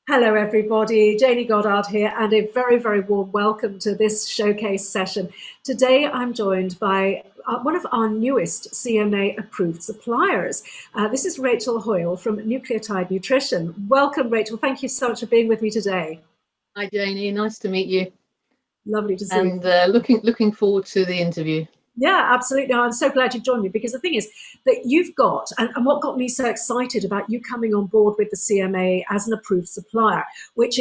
Hello, everybody. Janie Goddard here, and a very, very warm welcome to this showcase session. Today, I'm joined by one of our newest CMA approved suppliers. This is Rachel.Hoyle from Nucleotide Nutrition. Welcome, Rachel. Thank you so much for being with me today. Hi, Janie. Nice to meet you. Lovely to see you. And looking forward to the interview. Yeah, absolutely. I'm so glad you've joined me, because the thing is that you've got, and what got me so excited about you coming on board with the CMA as an approved supplier, which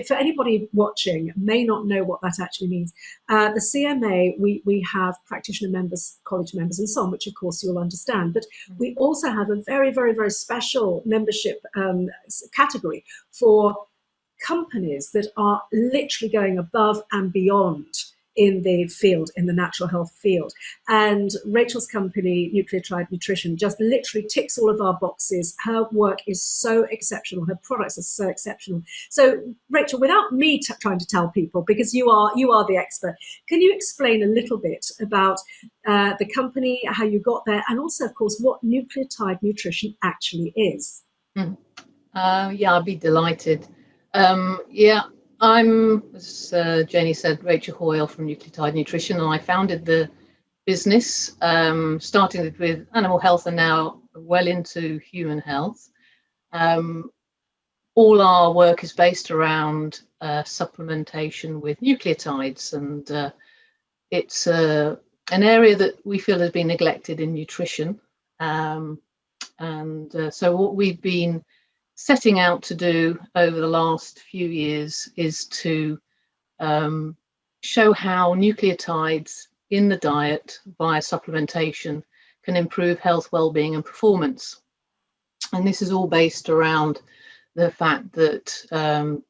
for anybody watching may not know what that actually means. The CMA, we have practitioner members, college members, and so on, which of course you'll understand. But we also have a very, very, very special membership category for companies that are literally going above and beyond in the field, in the natural health field. And Rachel's company, Nucleotide Nutrition, just literally ticks all of our boxes. Her work is so exceptional. Her products are so exceptional. So, Rachel, without me trying to tell people, because you are the expert, can you explain a little bit about the company, how you got there, and also, of course, what Nucleotide Nutrition actually is? Yeah, I'd be delighted. Yeah, I'm, as Jenny said, Rachel Hoyle from Nucleotide Nutrition, and I founded the business, starting with animal health and now well into human health. All our work is based around supplementation with nucleotides, and it's an area that we feel has been neglected in nutrition. So what we've been setting out to do over the last few years is to show how nucleotides in the diet via supplementation can improve health, well-being and performance. And this is all based around the fact that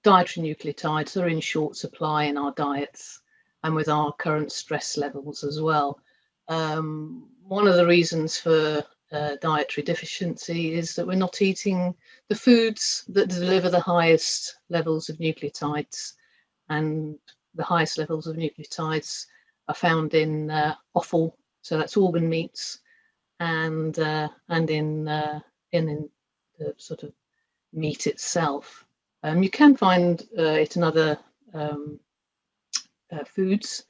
dietary nucleotides are in short supply in our diets and with our current stress levels as well. One of the reasons for dietary deficiency is that we're not eating the foods that deliver the highest levels of nucleotides, and the highest levels of nucleotides are found in offal, so that's organ meats, and in the sort of meat itself. You can find it in other foods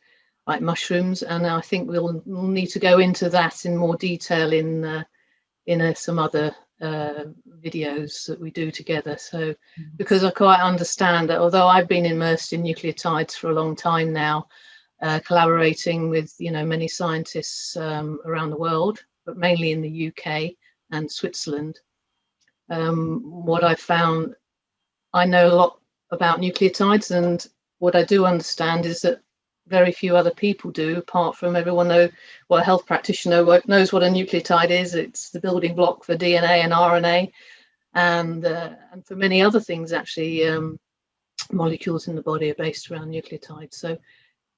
like mushrooms, and I think we'll need to go into that in more detail in some other videos that we do together. So, because I quite understand that, although I've been immersed in nucleotides for a long time now, collaborating with many scientists around the world, but mainly in the UK and Switzerland, what I've found, I know a lot about nucleotides, and what I do understand is that very few other people do, apart from everyone a health practitioner knows what a nucleotide is. It's the building block for DNA and RNA, and for many other things actually. Molecules in the body are based around nucleotides, so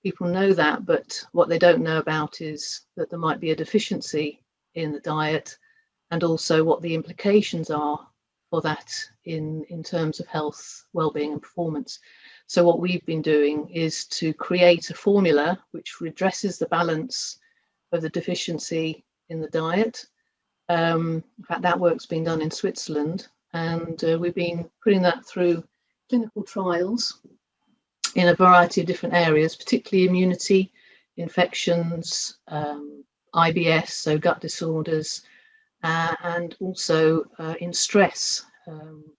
people know that, but what they don't know about is that there might be a deficiency in the diet, and also what the implications are for that in terms of health, well-being and performance. So what we've been doing is to create a formula which redresses the balance of the deficiency in the diet. In fact, that work's been done in Switzerland, and we've been putting that through clinical trials in a variety of different areas, particularly immunity, infections, IBS, so gut disorders, and also in stress.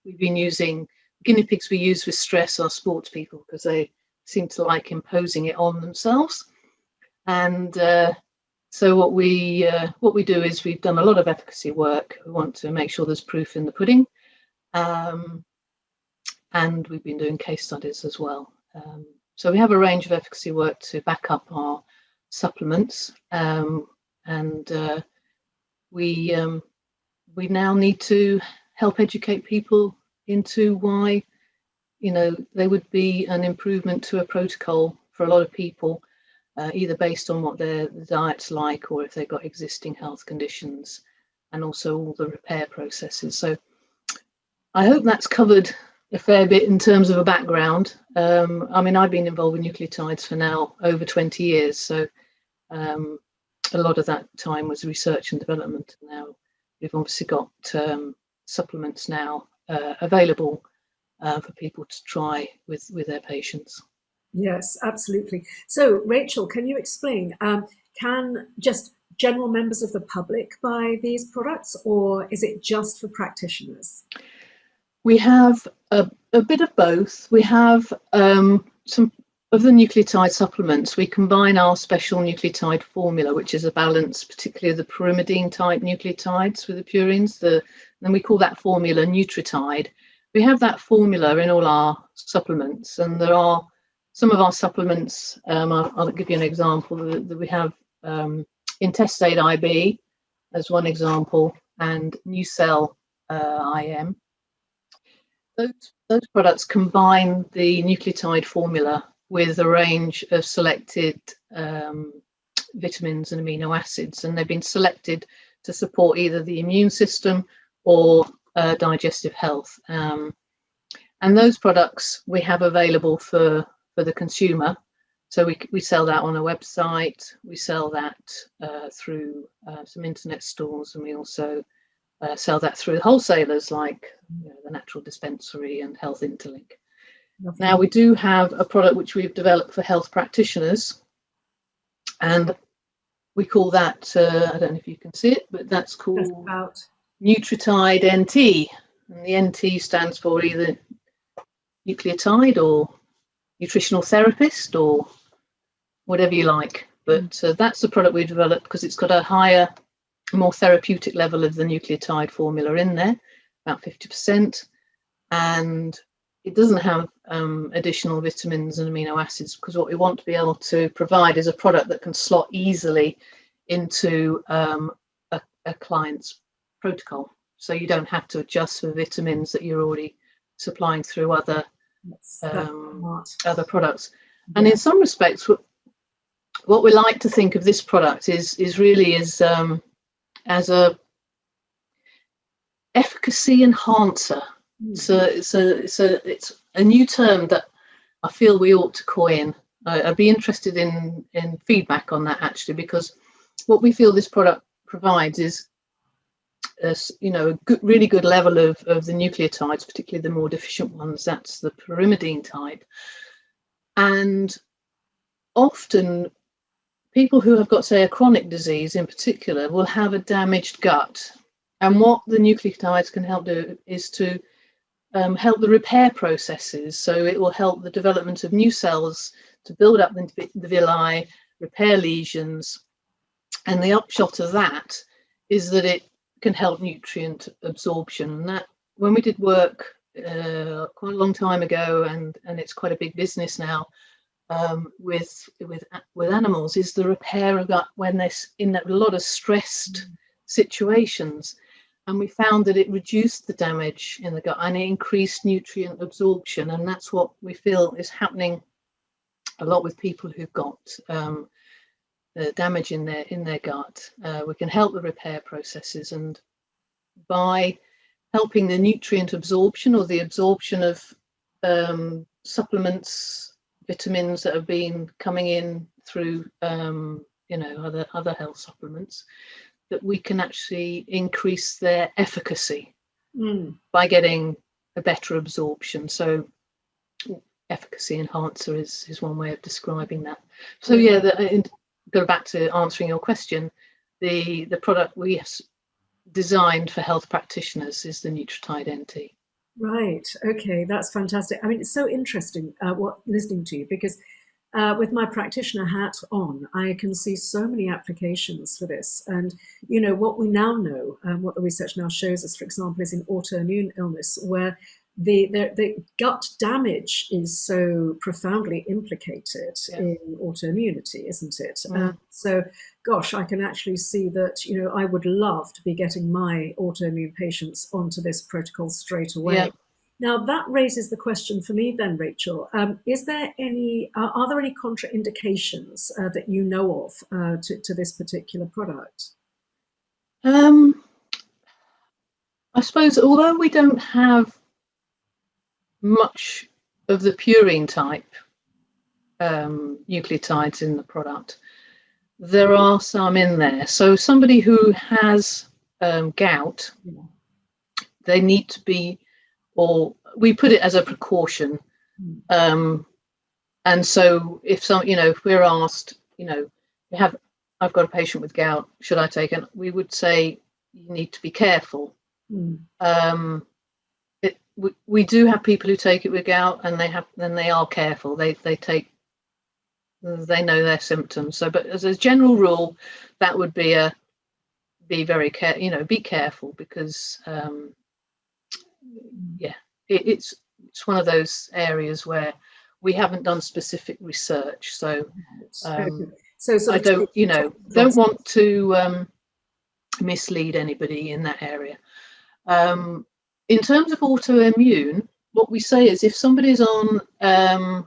We've been using guinea pigs. We use with stress are sports people, because they seem to like imposing it on themselves. And so what we do is we've done a lot of efficacy work. We want to make sure there's proof in the pudding, and we've been doing case studies as well. So we have a range of efficacy work to back up our supplements, and we now need to help educate people into why there would be an improvement to a protocol for a lot of people, either based on what their diet's like, or if they've got existing health conditions, and also all the repair processes. So I hope that's covered a fair bit in terms of a background. I mean, I've been involved with nucleotides for now over 20 years, so a lot of that time was research and development. Now we've obviously got supplements now available for people to try with their patients. Yes, absolutely. So, Rachel, can you explain? Can just general members of the public buy these products, or is it just for practitioners? We have a bit of both. We have some of the nucleotide supplements. We combine our special nucleotide formula, which is a balance, particularly of the pyrimidine type nucleotides with the purines. And we call that formula Nucleotide. We have that formula in all our supplements, and there are some of our supplements. I'll give you an example. That we have Intestate IB as one example, and Nucell IM. Those products combine the nucleotide formula with a range of selected vitamins and amino acids, and they've been selected to support either the immune system or digestive health. And those products we have available for the consumer. So we sell that on a website, we sell that through some internet stores, and we also sell that through wholesalers like the Natural Dispensary and Health Interlink. Lovely. Now we do have a product which we've developed for health practitioners, and we call that, I don't know if you can see it, but that's called Nucleotide NT. And the NT stands for either nucleotide or nutritional therapist or whatever you like. But that's the product we developed because it's got a higher, more therapeutic level of the nucleotide formula in there, about 50%, and it doesn't have additional vitamins and amino acids, because what we want to be able to provide is a product that can slot easily into a client's protocol, so you don't have to adjust for vitamins that you're already supplying through other products. Yeah. And in some respects, what we like to think of this product is really as a efficacy enhancer. So it's a new term that I feel we ought to coin. I'd be interested in feedback on that, actually, because what we feel this product provides is a really good level of the nucleotides, particularly the more deficient ones. That's the pyrimidine type. And often people who have got, say, a chronic disease in particular will have a damaged gut. And what the nucleotides can help do is to help the repair processes. So it will help the development of new cells to build up the villi, repair lesions. And the upshot of that is that it can help nutrient absorption. And that, when we did work quite a long time ago, and it's quite a big business now, with animals, is the repair of gut when they're in a lot of stressed situations. And we found that it reduced the damage in the gut and it increased nutrient absorption. And that's what we feel is happening a lot with people who've got damage in their gut. We can help the repair processes, and by helping the nutrient absorption or the absorption of supplements, vitamins that have been coming in through other health supplements, that we can actually increase their efficacy by getting a better absorption. So efficacy enhancer is one way of describing that. So yeah, go back to answering your question, the product we have designed for health practitioners is the Nucleotide NT. Right. Okay, that's fantastic. I mean, it's so interesting listening to you, because with my practitioner hat on, I can see so many applications for this. And, what we now know, what the research now shows us, for example, is in autoimmune illness, where the gut damage is so profoundly implicated in autoimmunity, isn't it? So, gosh, I can actually see that, I would love to be getting my autoimmune patients onto this protocol straight away. Yeah. Now, that raises the question for me then, Rachel, are there any contraindications that you know of to this particular product? I suppose, although we don't have much of the purine type nucleotides in the product, there are some in there. So somebody who has gout, they need to be or we put it as a precaution. And so if if we're asked, I've got a patient with gout, should I take it? We would say you need to be careful. We do have people who take it with gout, and they are careful. They know their symptoms. So, but as a general rule, that would be be careful, because it's one of those areas where we haven't done specific research. So I don't want to mislead anybody in that area. In terms of autoimmune, what we say is if somebody's on a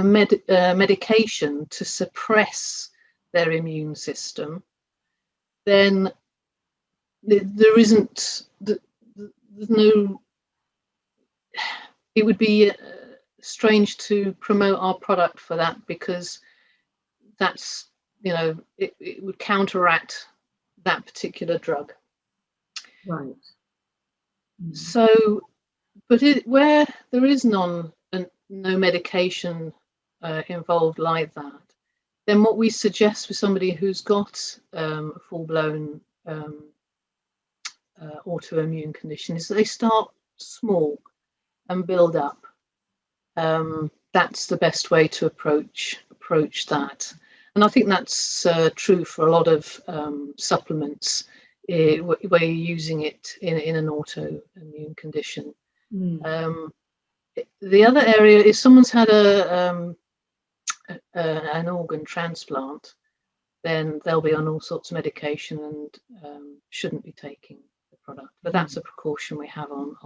medication to suppress their immune system, then there isn't, there's no, it would be strange to promote our product for that, because that's, it would counteract that particular drug. Right. So, but where there is no medication involved like that, then what we suggest for somebody who's got a full-blown autoimmune condition is that they start small and build up. That's the best way to approach that, and I think that's true for a lot of supplements where you're using it in an autoimmune condition. The other area is someone's had an organ transplant, then they'll be on all sorts of medication and shouldn't be taking the product. But that's a precaution we have on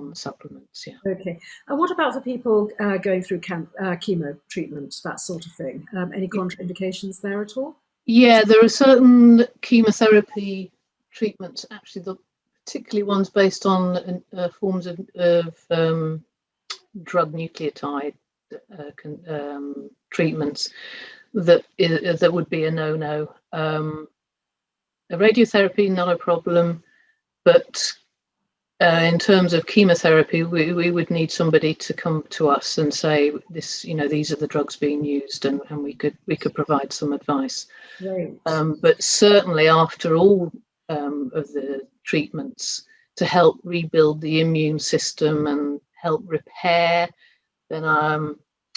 the supplements. Yeah. Okay. And what about for people going through chemo treatment, that sort of thing? Any contraindications there at all? Yeah, there are certain chemotherapy treatments, actually, particularly ones based on forms of drug nucleotide treatments that would be a no-no. A radiotherapy, not a problem, but in terms of chemotherapy, we would need somebody to come to us and say, this, these are the drugs being used, and we could provide some advice. Right. But certainly after all of the treatments, to help rebuild the immune system and help repair, then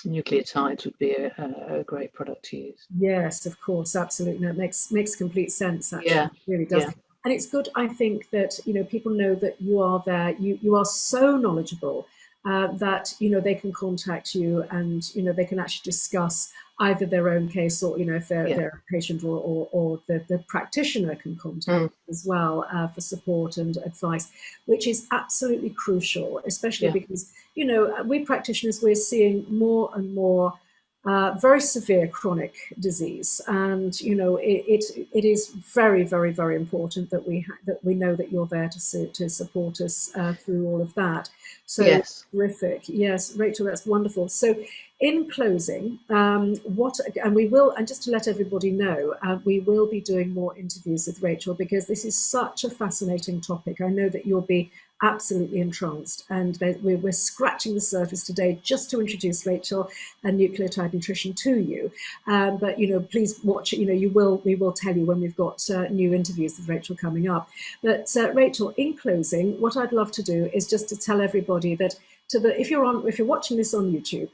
nucleotides would be a great product to use. Yes, of course, absolutely. No, it makes complete sense. Actually, yeah, it really does. Yeah. And it's good, I think, that people know that you are there. You are so knowledgeable that they can contact you, and they can actually discuss either their own case, or if they're a patient, or the practitioner can contact as well for support and advice, which is absolutely crucial, especially because we practitioners, we're seeing more and more very severe chronic disease, and it is very, very, very important that we know that you're there to support us through all of that. So yes. Terrific. Yes, Rachel, that's wonderful. So in closing, and just to let everybody know, we will be doing more interviews with Rachel, because this is such a fascinating topic. I know that you'll be absolutely entranced, and we're scratching the surface today just to introduce Rachel and Nucleotide Nutrition to you. But please watch it. We will tell you when we've got new interviews with Rachel coming up. But Rachel, in closing, what I'd love to do is just to tell everybody that if you're watching this on YouTube,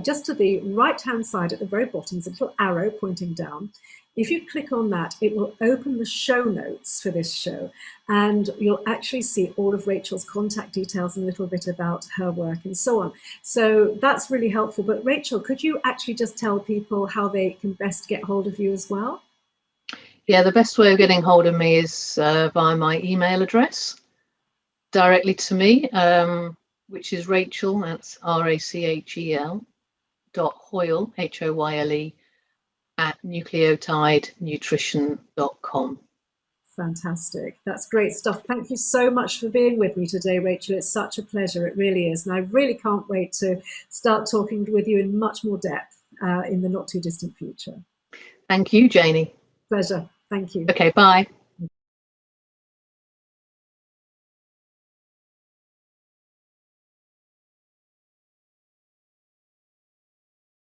just to the right-hand side at the very bottom is a little arrow pointing down. If you click on that, it will open the show notes for this show, and you'll actually see all of Rachel's contact details and a little bit about her work and so on. So that's really helpful. But Rachel, could you actually just tell people how they can best get hold of you as well? Yeah, the best way of getting hold of me is via my email address, directly to me, which is Rachel, that's RACHEL, .Hoyle, HOYLE, at nucleotidenutrition.com. Fantastic. That's great stuff. Thank you so much for being with me today, Rachel. It's such a pleasure. It really is. And I really can't wait to start talking with you in much more depth in the not too distant future. Thank you, Janie. Pleasure. Thank you. Okay, bye.